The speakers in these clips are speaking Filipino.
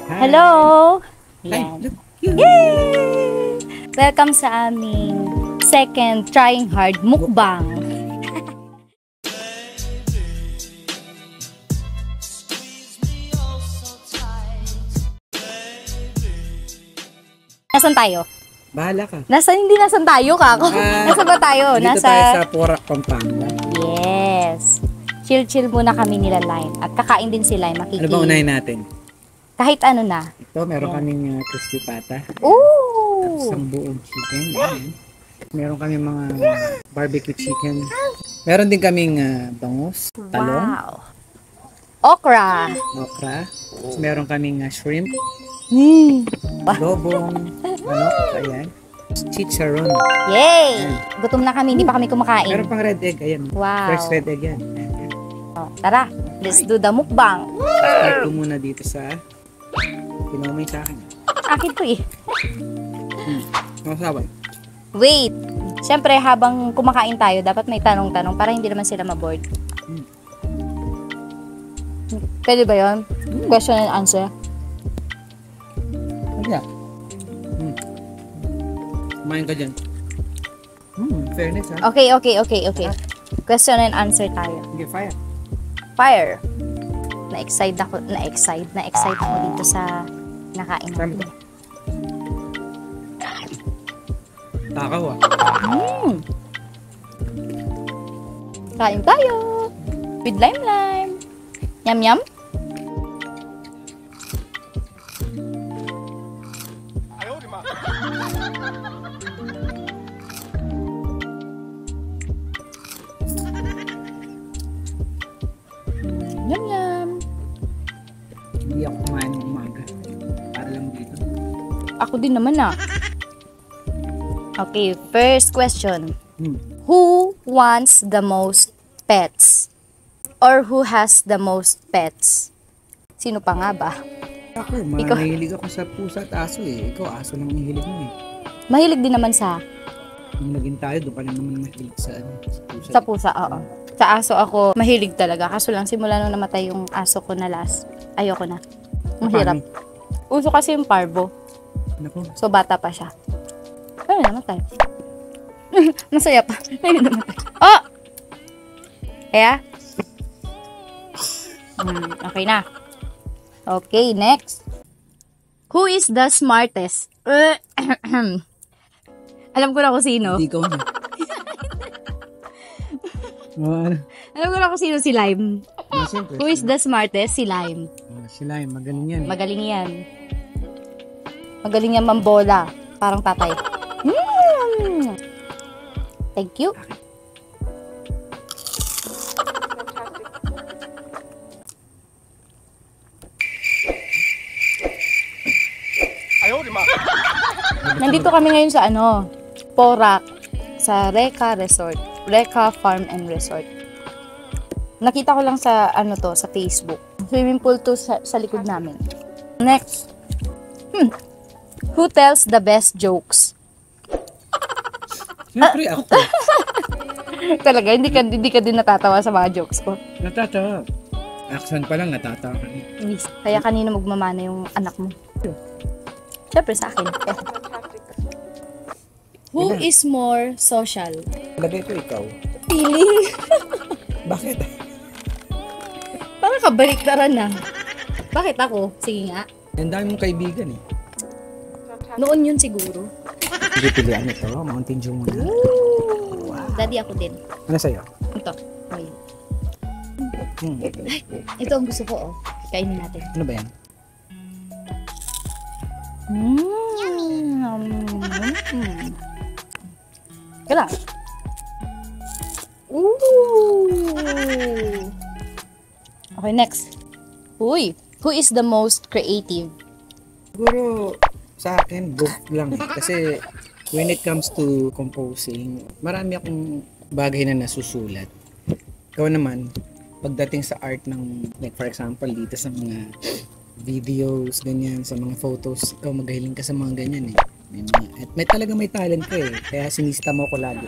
Hi. Hello! Hi, Yan. look. Yay! Yay! Welcome sa aming second Trying Hard Mukbang. Nasaan tayo? Bahala ka. Hindi nasan tayo, kako. Nasaan ba tayo? Dito tayo sa Porac, Pampanga. Yes. Chill-chill muna kami nila Lime. At kakain din si Lime. Ano ba unahin natin? Kahit ano na. Ito, meron kaming crispy pata. Ooh! Isang buong chicken. Ayan. Meron kami mga barbecue chicken. Meron din kaming bangus, talong, Wow! Okra! okra. Meron kaming shrimp, Mm. lobong, ayan. Chicharon. Yay! Gutom na kami, hindi pa kami kumakain. Meron pang red egg, ayan. Wow. Fresh red egg yan. Ayan. Oh, tara, let's do the mukbang. Start ko muna dito sa pinamay sa akin. Akin to eh. Masabay. Wait. Siyempre, habang kumakain tayo, dapat may tanong-tanong para hindi naman sila maboard. Pwede ba yun? Question and answer. Yeah. Kumain ka dyan. Fairness ha. Okay. Question and answer tayo. Sige, fire. Fire. Na-excite ako dito sa nakain Tama natin. ba? Takaw ah. Kain tayo. With lime. Yum yum. Yum yum. Hindi ako kumain ng umaga. Para lang dito. Ako din naman ah. Okay, first question. Hmm. Who wants the most pets? Or who has the most pets? Sino pa nga ba? Ako, Ikaw. mahilig ako sa pusa at aso eh. Ikaw, aso lang ang hilig mo eh. Mahilig din naman sa Nung naging tayo, doon pa rin naman mahilig sa pusa. sa pusa, oo. Sa aso ako, mahilig talaga. Kaso lang, simula nung namatay yung aso ko na last, ayoko na. Mahirap. Uso kasi yung parvo. Naku, So, bata pa siya. Ayun, namatay. Masaya pa. Ayun, namatay. Oh! Kaya? Okay na. Okay, next. Who is the smartest? Alam ko na kung sino. hindi ikaw na. Ano? Alam ko na kung sino si Lime. Siyempre. Who is the smartest? Si Lime. Sila yung magaling yan. Magaling yan. Magaling yan mambola. Parang tatay. Thank you. Nandito kami ngayon sa Porac, sa Reka Resort. Reka Farm and Resort. Nakita ko lang sa sa Facebook. Swimming pool to sa likod namin. Next. Who tells the best jokes? Siyempre ako. Talaga, hindi ka din natatawa sa mga jokes ko. Natatawa. Action pa lang, natatawa ka. Kaya kanina magmamana yung anak mo. Siyempre sa akin. Who is more social? Lagay ko ikaw. Feeling. Bakit? Parang kabaliktaran na. Bakit ako? Sige nga. Ang dami mong kaibigan eh. Noon yun siguro. Hindi pilihan ito. Mountain Dew muna. Daddy ako din. Ano sa'yo? Ito. Oh, yun. Hmm. Ito ang gusto ko, oh. Kainin natin. Ano ba yan? Kala. Ooh. Okay, next. Uy, who is the most creative? Siguro sa akin, book lang eh. Kasi when it comes to composing, marami akong bagay na nasusulat. Ikaw naman, pagdating sa art ng, like for example, dito sa mga videos, ganyan, sa mga photos, ikaw magahiling ka sa mga ganyan eh. At may talaga may talent ka eh. Kaya sinista mo ko lagi.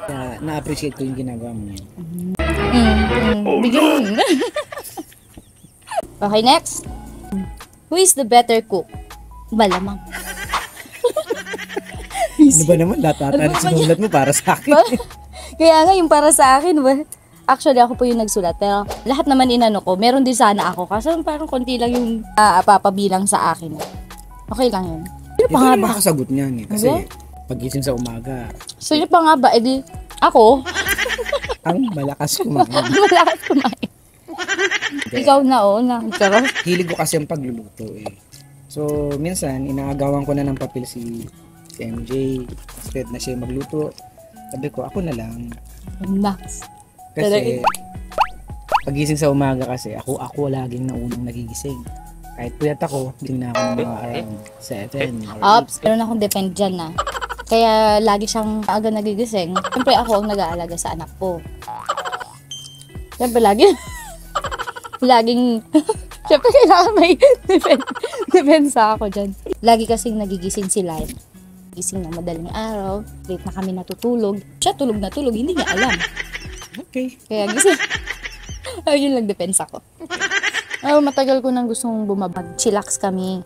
Kaya na-appreciate ko yung ginagawa mo yan. Bigyan mo. Okay, next. Who is the better cook? Malamang. Ano ba naman? Lahat na sinulat mo para sa akin. Kaya nga, yung para sa akin, actually, ako po yung nagsulat. Pero lahat naman inano ko, meron din sana ako. Kasi parang konti lang yung papabilang sa akin. Okay lang yun. Sino pa nga ba? Makasagot niyan eh. Kasi pagising sa umaga. Sino pa nga ba? E di, ako. Ang malakas kumain. Malakas kumain. Ikaw na, Charot. Hilig ko kasi ang pagluluto eh. So, minsan, inaagawan ko na ng papel si MJ. Instead na siya magluto, sabi ko, ako na lang. Max. Kasi, pagising sa umaga kasi, ako laging naunang nagigising. Kahit puyat ako, gising na ako ng mga around 7 or 8. Ops, meron akong depend dyan na. Kaya lagi siyang aga nagigising. Siyempre ako ang nag-aalaga sa anak ko. Siyempre laging siyempre kailangan may depensa ako dyan. Lagi kasing nagigising si Lime. Gising na madaling araw, late na kami natutulog. Siya tulog na tulog, hindi niya alam. Okay. Kaya gising. Yun lang depensa ko. Matagal ko nang gustong bumabag. Chillax kaming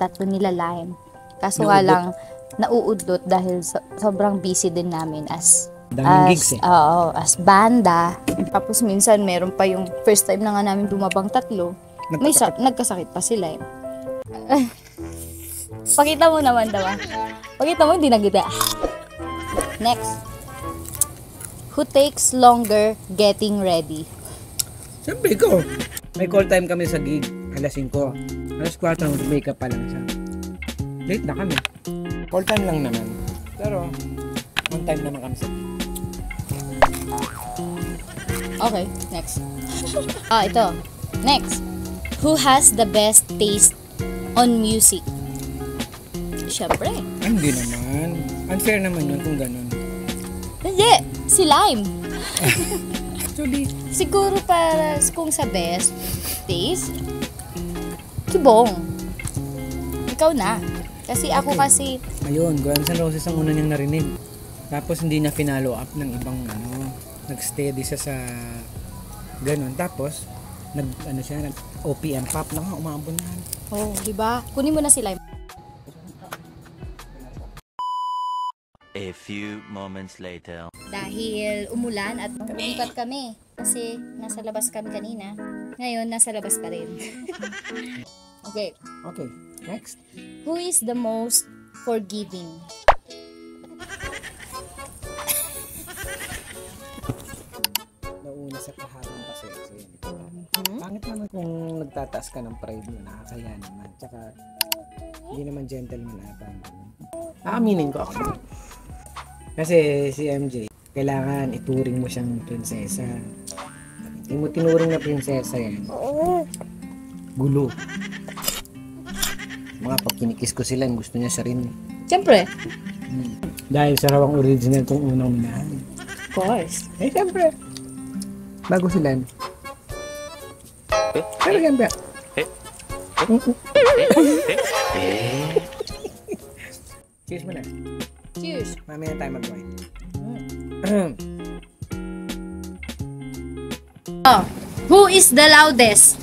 tatlo nila Lime. Kaso nga lang, nauudlot dahil sobrang busy din namin as gigs eh. Oo, as banda. Tapos minsan meron pa yung first time na nga namin bumabang tatlo. Nagkasakit pa sila eh. Pakita mo naman daw. Pakita mo, hindi na kita. Next. Who takes longer getting ready? Siyempre ko. May call time kami sa gig. Alas 5. Alas 4 mag-makeup pa lang siya. Late na kami. Call time lang naman. Pero, on time naman kami sa gig. Okay, next. Ito. Next. Who has the best taste on music? Siyempre. Hindi naman. Unfair naman yun kung ganun. Hindi. Si Lime. Actually, Siguro para kung sa best taste, si Bong. Ikaw na. Kasi ako kasi, ayun, Guns N' Roses ang una niyang narinig. Tapos hindi niya finalo up ng ibang nag-steady siya sa ganun. Tapos, nag-OPM pop na nga, umabon na. di ba? Kunin mo na si Lime. A few moments later. Dahil umulan at lumipat kami. Kasi nasa labas kami kanina. Ngayon, nasa labas pa rin. Okay. Okay, next. Who is the most forgiving? Nauna sa kahapon kasi. Pangit naman kung nagtataas ka ng pride mo, nakakaya naman. Tsaka, hindi naman gentleman ata. Aaminin ko ako. Kasi si MJ, kailangan ituring mo siyang prinsesa. Hindi mo tinuring na prinsesa yan. Gulo. Mga pag kinikis ko sila, gusto niya siya rin. Siyempre. Dahil sa rawang original itong unang minahal. Of course. Siyempre. Bago sila. Pero siyempre. Cheers mo na. Cheers. Mamaya tayo mag-wine. Who is the loudest?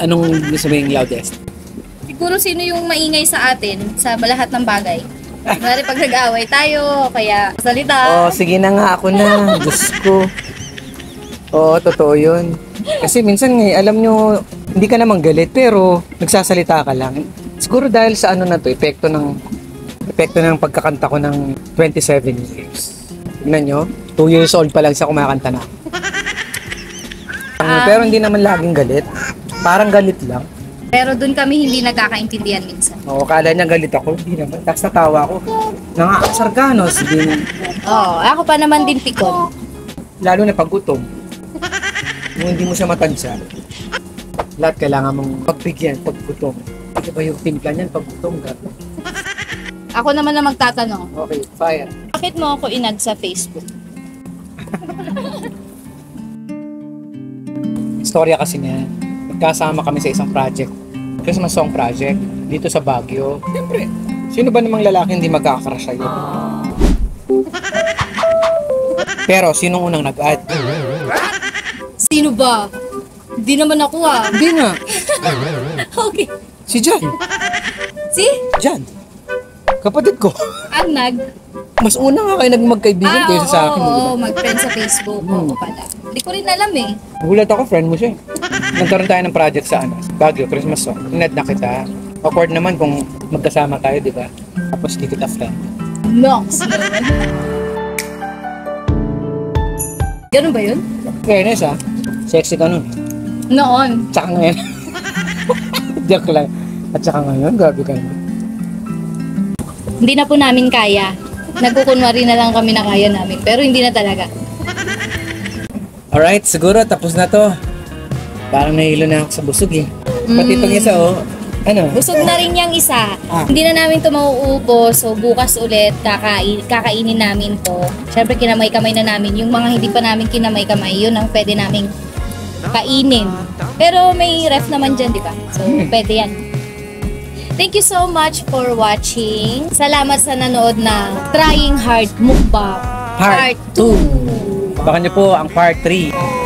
Anong gusto mo yung loudest? Siguro sino yung maingay sa atin sa lahat ng bagay. Kunwari pag nag-away tayo, kaya salita. Sige na nga, ako na. Diyos ko. Totoo yun. Kasi minsan alam nyo, hindi ka naman galit, pero nagsasalita ka lang. Siguro dahil sa epekto ng pagkakanta ko ng 27 years. Tignan nyo, 2 years old pa lang siya kumakanta na. Pero hindi naman laging galit. Parang galit lang. Pero dun kami hindi nagkakaintindihan minsan. Kala niya galit ako. Hindi naman. Tapos natawa ako. Nangaasar ka, no? Sige. Ako pa naman din pikon. Lalo na pag gutom. Kung hindi mo siya matansya, lahat kailangan mong pagbigyan pag gutom. Hindi ba yung timpla niyan pag gutom ka? Ako naman na magtatanong. Okay, fire. Bakit mo ako inad sa Facebook? Istorya kasi niya. Magkasama kami sa isang project. Christmas song project. Dito sa Baguio. Siyempre, sino ba namang lalaki hindi magkakrush sa'yo? Pero, sinong unang nag-add? Sino ba? Di naman ako ah. Hindi nga. Okay. Si Jan. Si? Jan. Kapatid ko. Ang Mas una nga kayo magkaibigan kaysa sa akin. di ba? Oo, mag-friend sa Facebook. Oo pala. Hindi ko rin alam eh. Nagulat ako, friend mo siya. Nagkaroon tayo ng project sa Baguio, Christmas song. Inad na kita. Awkward naman kung magkasama tayo, di ba? Tapos di kita friend. Nox. Ganun ba yun? Fairness sexy ka nun. Noon. Tsaka ngayon. Joke lang. At saka ngayon, grabe ka nun. Hindi na po namin kaya. Nagkukunwari na lang kami na kaya namin. Pero hindi na talaga. Alright, siguro tapos na to. Parang nahilo na ako sa busog eh. Pati itong isa ano? Busog na rin yung isa. Ah. Hindi na namin ito mauubos. So bukas ulit kakainin namin to. Siyempre kinamay-kamay na namin. Yung mga hindi pa namin kinamay-kamay, yun ang pwede naming kainin. Pero may ref naman dyan, di ba? So pwede yan. Thank you so much for watching. Salamat sa nanood ng Trying Hard Mukbang Part 2. Baka nyo po ang part 3.